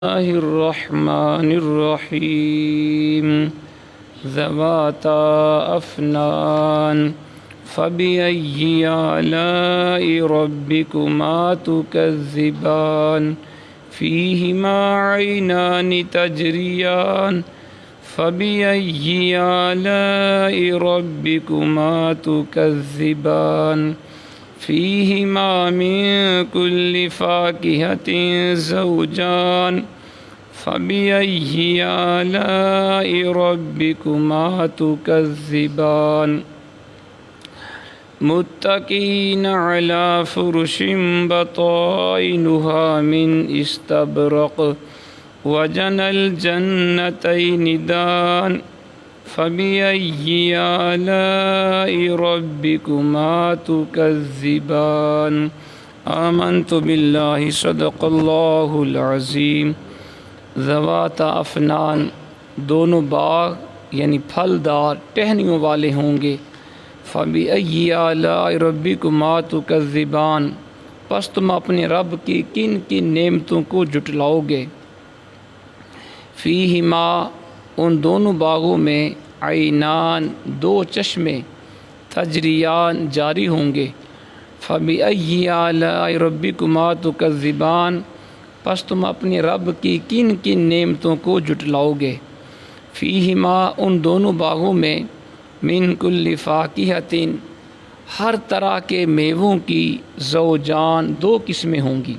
الله الرحمن الرحيم ذواتا أفنان فبأي آلاء ربكما تكذبان فيهما عينان تجريان فبأي آلاء ربكما تكذبان فيهما من كل فاكهة زوجان فبأي آلاء ربكما تكذبان متكئين على فرش بطائنها من استبرق وجنى الجنتين دان فبأي آلاء ربكما تكذبان آمنت بالله صدق اللہ العظیم ذوات افنان دونوں باغ یعنی پھلدار ٹہنیوں والے ہوں گے فبأي آلاء ربكما تكذبان پس تم اپنے رب کی کن کن نعمتوں کو جھٹلاؤ گے فیہما ان دونوں باغوں میں عینان دو چشمے تجریان جاری ہوں گے فبأي آلاء ربكما تكذبان پس تم اپنے رب کی کن کن نعمتوں کو جھٹلاؤ گے فیہما ان دونوں باغوں میں من کل فاکہۃ ہر طرح کے میووں کی زوجان دو قسمیں ہوں گی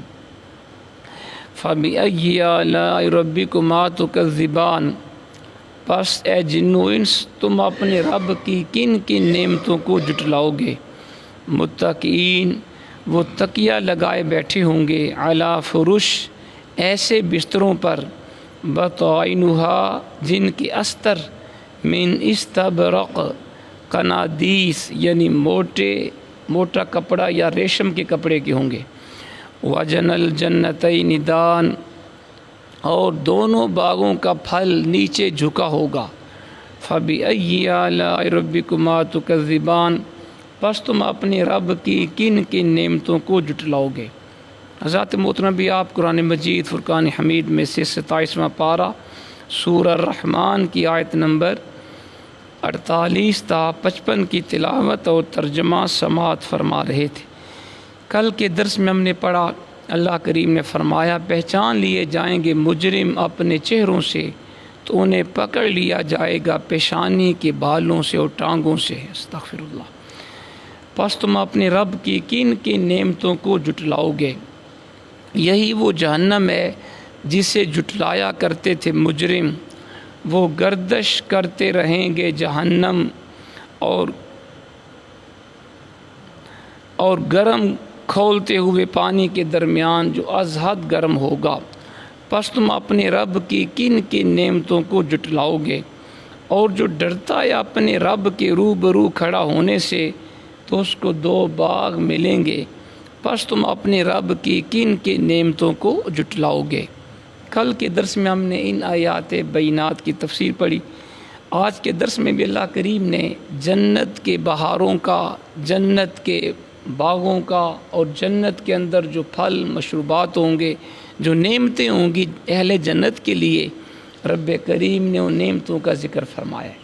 فبأي آلاء ربكما تكذبان پس اے جن و انس تم اپنے رب کی کن کن نعمتوں کو جھٹلاؤ گے متکئین وہ تکیہ لگائے بیٹھے ہوں گے علی فرش ایسے بستروں پر بطائنہا جن کے استر من استبرق قنادیس یعنی موٹا کپڑا یا ریشم کے کپڑے کے ہوں گے وجن الجنتین دان اور دونوں باغوں کا پھل نیچے جھکا ہوگا فبأي آلاء ربكما تكذبان پس تم اپنے رب کی کن کن نعمتوں کو جھٹلاؤ گے حضرات محترم بھی آپ قرآن مجید فرقان حمید میں سے 27واں پارہ سورہ الرحمن کی آیت نمبر 48 تا 55 کی تلاوت اور ترجمہ سماعت فرما رہے تھے۔ کل کے درس میں ہم نے پڑھا اللہ کریم نے فرمایا پہچان لیے جائیں گے مجرم اپنے چہروں سے تو انہیں پکڑ لیا جائے گا پیشانی کے بالوں سے اور ٹانگوں سے استغفر اللہ پس تم اپنے رب کی کن کن نعمتوں کو جھٹلاؤ گے یہی وہ جہنم ہے جسے جھٹلایا کرتے تھے مجرم وہ گردش کرتے رہیں گے جہنم اور گرم کھولتے ہوئے پانی کے درمیان جو از حد گرم ہوگا پس تم اپنے رب کی کن کن نعمتوں کو جھٹلاؤ گے اور جو ڈرتا ہے اپنے رب کے روبرو کھڑا ہونے سے تو اس کو دو باغ ملیں گے پس تم اپنے رب کی کن کن نعمتوں کو جھٹلاؤ گے۔ کل کے درس میں ہم نے ان آیات بینات کی تفسیر پڑھی۔ آج کے درس میں بھی اللہ کریم نے جنت کے بہاروں کا جنت کے باغوں کا اور جنت کے اندر جو پھل مشروبات ہوں گے جو نعمتیں ہوں گی اہل جنت کے لیے رب کریم نے ان نعمتوں کا ذکر فرمایا ہے۔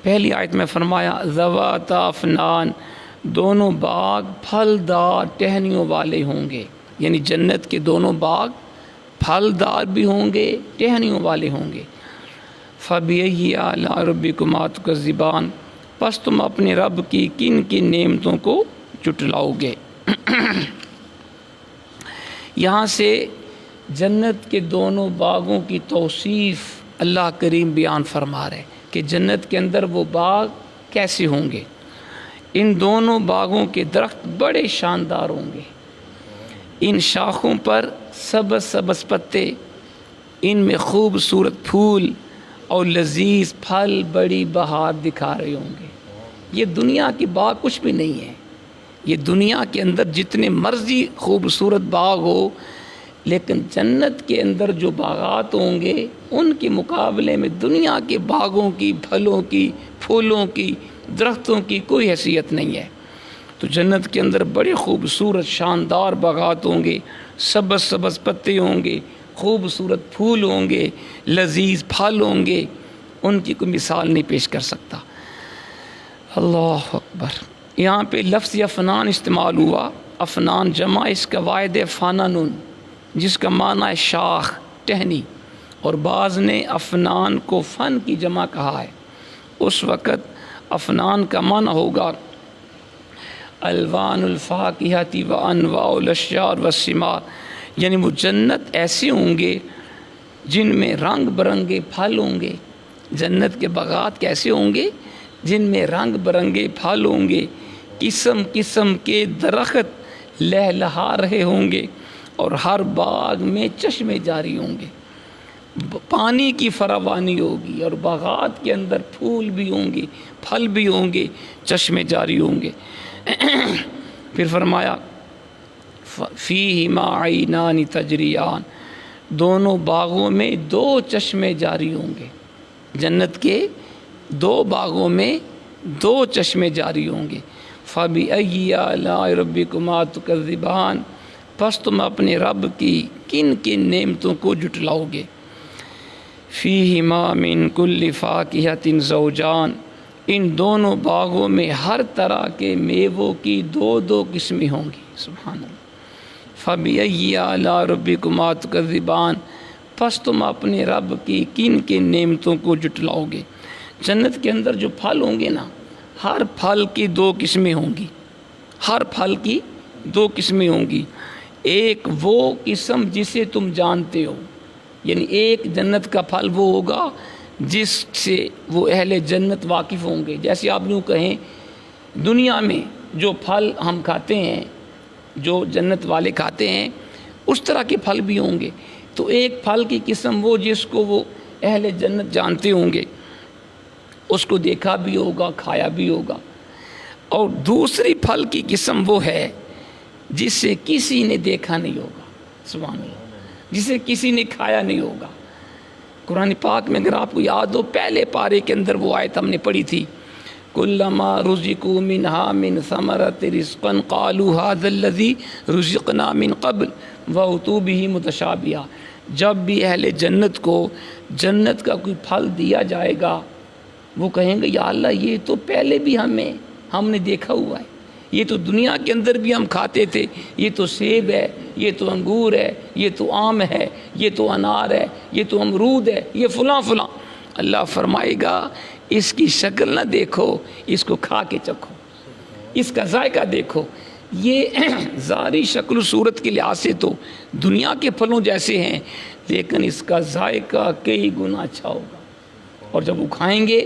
پہلی آیت میں فرمایا ذواتا افنان دونوں باغ پھلدار ٹہنیوں والے ہوں گے یعنی جنت کے دونوں باغ پھلدار بھی ہوں گے ٹہنیوں والے ہوں گے فبأي آلاء ربكما تكذبان پس تم اپنے رب کی کن کن نعمتوں کو جھٹلاؤ گے۔ یہاں سے جنت کے دونوں باغوں کی توصیف اللہ کریم بیان فرما رہے کہ جنت کے اندر وہ باغ کیسے ہوں گے۔ ان دونوں باغوں کے درخت بڑے شاندار ہوں گے، ان شاخوں پر سبز سبز پتے، ان میں خوبصورت پھول اور لذیذ پھل بڑی بہار دکھا رہے ہوں گے۔ یہ دنیا کے باغ کچھ بھی نہیں ہے، یہ دنیا کے اندر جتنے مرضی خوبصورت باغ ہو لیکن جنت کے اندر جو باغات ہوں گے ان کے مقابلے میں دنیا کے باغوں کی پھلوں کی پھولوں کی درختوں کی کوئی حیثیت نہیں ہے۔ تو جنت کے اندر بڑے خوبصورت شاندار باغات ہوں گے، سبز سبز پتے ہوں گے، خوبصورت پھول ہوں گے، لذیذ پھل ہوں گے، ان کی کوئی مثال نہیں پیش کر سکتا۔ اللہ اکبر۔ یہاں پہ لفظ افنان استعمال ہوا۔ افنان جمع اس کا واحد فنن، جس کا معنی ہے شاخ، ٹہنی، اور بعض نے افنان کو فن کی جمع کہا ہے۔ اس وقت افنان کا معنی ہوگا الوان الفاکہۃ و انواع الاشجار والثمار، یعنی وہ جنت ایسے ہوں گے جن میں رنگ برنگے پھل ہوں گے۔ جنت کے باغات کیسے ہوں گے؟ جن میں رنگ برنگے پھل ہوں گے، قسم قسم کے درخت لہلہا رہے ہوں گے، اور ہر باغ میں چشمے جاری ہوں گے، پانی کی فراوانی ہوگی، اور باغات کے اندر پھول بھی ہوں گے، پھل بھی ہوں گے، چشمے جاری ہوں گے۔ پھر فرمایا فیہما عینان تجریان، دونوں باغوں میں دو چشمے جاری ہوں گے۔ جنت کے دو باغوں میں دو چشمے جاری ہوں گے۔ فَبِأَيِّ آلَاءِ رَبِّكُمَا تُكَذِّبَانِ، پس تم اپنے رب کی کن کن نعمتوں کو جھٹلاؤ گے۔ فِيهِمَا مِن كُلِّ فَاكِهَةٍ زَوْجَانِ، ان دونوں باغوں میں ہر طرح کے میووں کی دو دو قسمیں ہوں گی۔ سبحان اللہ۔ فَبِأَيِّ آلَاءِ رَبِّكُمَا تُكَذِّبَانِ، پس تم اپنے رب کی کن کن نعمتوں کو جھٹلاؤ گے۔ جنت کے اندر جو پھل ہوں گے نا، ہر پھل کی دو قسمیں ہوں گی، ہر پھل کی دو قسمیں ہوں گی۔ ایک وہ قسم جسے تم جانتے ہو، یعنی ایک جنت کا پھل وہ ہوگا جس سے وہ اہل جنت واقف ہوں گے۔ جیسے آپ یوں کہیں دنیا میں جو پھل ہم کھاتے ہیں، جو جنت والے کھاتے ہیں، اس طرح کے پھل بھی ہوں گے۔ تو ایک پھل کی قسم وہ جس کو وہ اہل جنت جانتے ہوں گے، اس کو دیکھا بھی ہوگا، کھایا بھی ہوگا۔ اور دوسری پھل کی قسم وہ ہے جسے کسی نے دیکھا نہیں ہوگا، سبحان اللہ، جسے کسی نے کھایا نہیں ہوگا۔ قرآن پاک میں اگر آپ کو یاد ہو، پہلے پارے کے اندر وہ آیت ہم نے پڑھی تھی، کلما رزقوا منہا من ثمرۃ رزقا قالوا ھذا الذی رزقنا من قبل واتوا بہ متشابہا، جب بھی اہل جنت کو جنت کا کوئی پھل دیا جائے گا، وہ کہیں گے یا اللہ یہ تو پہلے بھی ہم نے دیکھا ہوا ہے، یہ تو دنیا کے اندر بھی ہم کھاتے تھے، یہ تو سیب ہے، یہ تو انگور ہے، یہ تو آم ہے، یہ تو انار ہے، یہ تو امرود ہے، یہ فلاں فلاں۔ اللہ فرمائے گا اس کی شکل نہ دیکھو، اس کو کھا کے چکھو، اس کا ذائقہ دیکھو۔ یہ ظاہری شکل و صورت کے لحاظ سے تو دنیا کے پھلوں جیسے ہیں، لیکن اس کا ذائقہ کئی گنا اچھا ہوگا، اور جب وہ کھائیں گے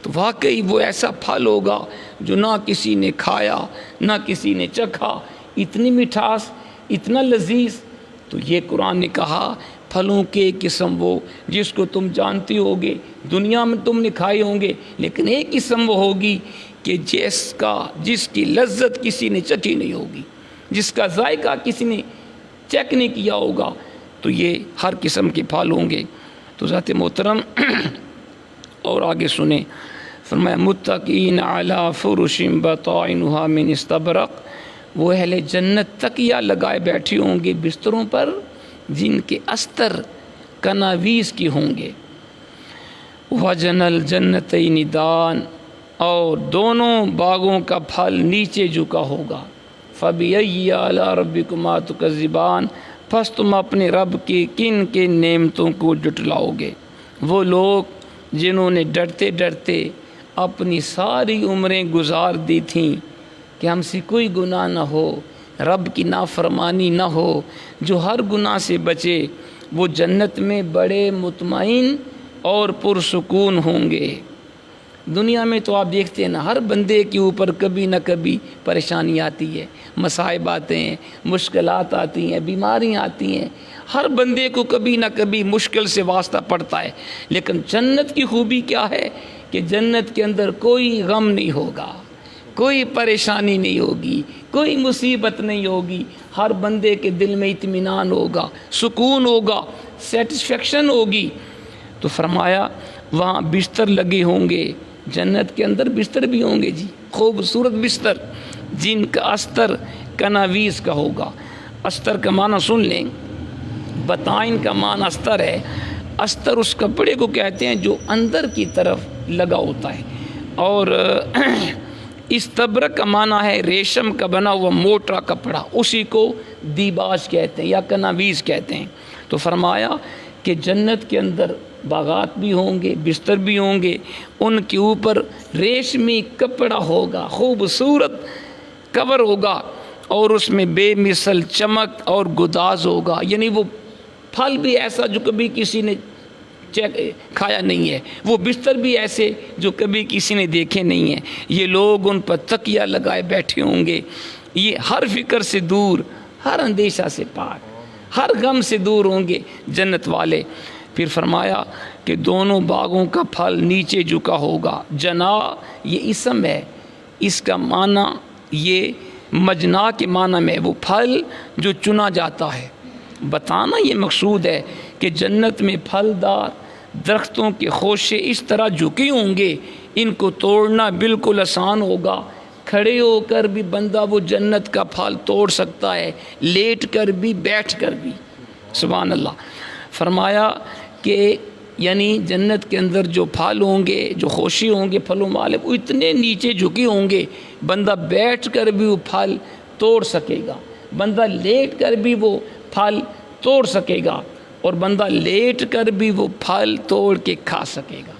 تو واقعی وہ ایسا پھل ہوگا جو نہ کسی نے کھایا نہ کسی نے چکھا، اتنی مٹھاس، اتنا لذیذ۔ تو یہ قرآن نے کہا پھلوں کے قسم وہ جس کو تم جانتے ہوگے، دنیا میں تم نے کھائے ہوں گے، لیکن ایک قسم وہ ہوگی کہ جس کی لذت کسی نے چکھی نہیں ہوگی، جس کا ذائقہ کسی نے چیک نہیں کیا ہوگا۔ تو یہ ہر قسم کے پھل ہوں گے۔ تو ذات محترم اور آگے سنیں، فرمایا متقین علی فرش بطائنھا من استبرق، وہ اہل جنت تکیہ لگائے بیٹھے ہوں گے بستروں پر جن کے استر کناویس کی ہوں گے۔ وجن الجنتین دان، اور دونوں باغوں کا پھل نیچے جھکا ہوگا۔ فبأی آلاء ربکما تکذبان، پس تم اپنے رب کی کن کن نعمتوں کو جھٹلاؤ گے۔ وہ لوگ جنہوں نے ڈرتے ڈرتے اپنی ساری عمریں گزار دی تھیں کہ ہم سے کوئی گناہ نہ ہو، رب کی نافرمانی نہ ہو، جو ہر گناہ سے بچے، وہ جنت میں بڑے مطمئن اور پرسکون ہوں گے۔ دنیا میں تو آپ دیکھتے ہیں نا، ہر بندے کے اوپر کبھی نہ کبھی پریشانی آتی ہے، مصائب آتے ہیں، مشکلات آتی ہیں، بیماریاں آتی ہیں، ہر بندے کو کبھی نہ کبھی مشکل سے واسطہ پڑتا ہے۔ لیکن جنت کی خوبی کیا ہے کہ جنت کے اندر کوئی غم نہیں ہوگا، کوئی پریشانی نہیں ہوگی، کوئی مصیبت نہیں ہوگی، ہر بندے کے دل میں اطمینان ہوگا، سکون ہوگا، سیٹسفیکشن ہوگی۔ تو فرمایا وہاں بستر لگے ہوں گے، جنت کے اندر بستر بھی ہوں گے جی، خوبصورت بستر جن کا استر کناویس کا ہوگا۔ استر کا معنی سن لیں، بطائن کا معنی استر ہے. استر اس کپڑے کو کہتے ہیں جو اندر کی طرف لگا ہوتا ہے. اور استبرق کا معنی ہے ریشم کا بنا ہوا موٹا کپڑا، اسی کو دیباج کہتے ہیں یا کناویز کہتے ہیں. تو فرمایا کہ جنت کے اندر باغات بھی ہوں گے، بستر بھی ہوں گے، ان کے اوپر ریشمی کپڑا ہوگا، خوبصورت کور ہوگا، اور اس میں بے مثل چمک اور گداز ہوگا. یعنی وہ پھل بھی ایسا جو کبھی کسی نے کھایا نہیں ہے، وہ بستر بھی ایسے جو کبھی کسی نے دیکھے نہیں ہیں. یہ لوگ ان پر تکیہ لگائے بیٹھے ہوں گے. یہ ہر فکر سے دور، ہر اندیشہ سے پاک، ہر غم سے دور ہوں گے جنت والے. پھر فرمایا کہ دونوں باغوں کا پھل نیچے جھکا ہوگا. جنا یہ اسم ہے، اس کا معنی یہ مجنا کے معنی میں وہ پھل جو چنا جاتا ہے. بتانا یہ مقصود ہے کہ جنت میں پھلدار درختوں کے خوشے اس طرح جھکے ہوں گے، ان کو توڑنا بالکل آسان ہوگا. کھڑے ہو کر بھی بندہ وہ جنت کا پھل توڑ سکتا ہے، لیٹ کر بھی، بیٹھ کر بھی. سبحان اللہ. فرمایا کہ یعنی جنت کے اندر جو پھل ہوں گے، جو خوشی ہوں گے پھلوں والے، وہ اتنے نیچے جھکے ہوں گے بندہ بیٹھ کر بھی وہ پھل توڑ سکے گا، بندہ لیٹ کر بھی وہ پھل توڑ سکے گا، اور بندہ لیٹ کر بھی وہ پھل توڑ کے کھا سکے گا.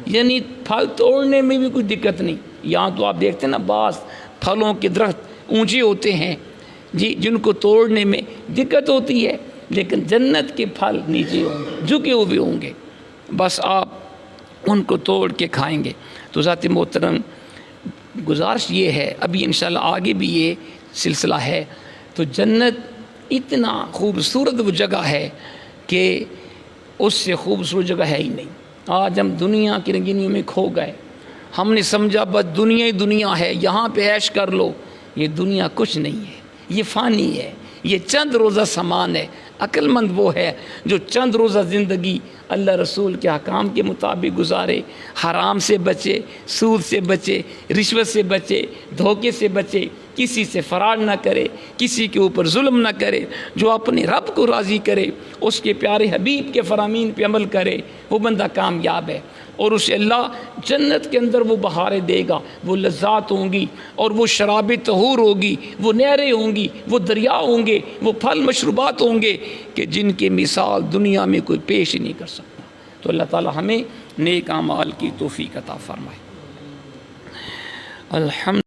یعنی پھل توڑنے میں بھی کوئی دقت نہیں. یہاں تو آپ دیکھتے ہیں نا بعض پھلوں کے درخت اونچے ہوتے ہیں جی، جن کو توڑنے میں دقت ہوتی ہے، لیکن جنت کے پھل نیچے ہوں گے، جھکے ہوئے ہوں گے، بس آپ ان کو توڑ کے کھائیں گے. تو ذات محترم گزارش یہ ہے، ابھی انشاءاللہ آگے بھی یہ سلسلہ ہے. تو جنت اتنا خوبصورت وہ جگہ ہے کہ اس سے خوبصورت جگہ ہے ہی نہیں. آج ہم دنیا کی رنگینیوں میں کھو گئے، ہم نے سمجھا بس دنیا ہی دنیا ہے، یہاں پہ عیش کر لو. یہ دنیا کچھ نہیں ہے، یہ فانی ہے، یہ چند روزہ سامان ہے. عقل مند وہ ہے جو چند روزہ زندگی اللہ رسول کے احکام کے مطابق گزارے، حرام سے بچے، سود سے بچے، رشوت سے بچے، دھوکے سے بچے، کسی سے فرار نہ کرے، کسی کے اوپر ظلم نہ کرے، جو اپنے رب کو راضی کرے، اس کے پیارے حبیب کے فرامین پہ عمل کرے، وہ بندہ کامیاب ہے. اور اسے اللہ جنت کے اندر وہ بہاریں دے گا، وہ لذات ہوں گی، اور وہ شراب طہور ہوگی، وہ نہریں ہوں گی، وہ دریا ہوں گے، وہ پھل مشروبات ہوں گے کہ جن کی مثال دنیا میں کوئی پیش ہی نہیں کر سکتا. تو اللہ تعالی ہمیں نیک اعمال کی توفیق عطا فرمائے. الحمد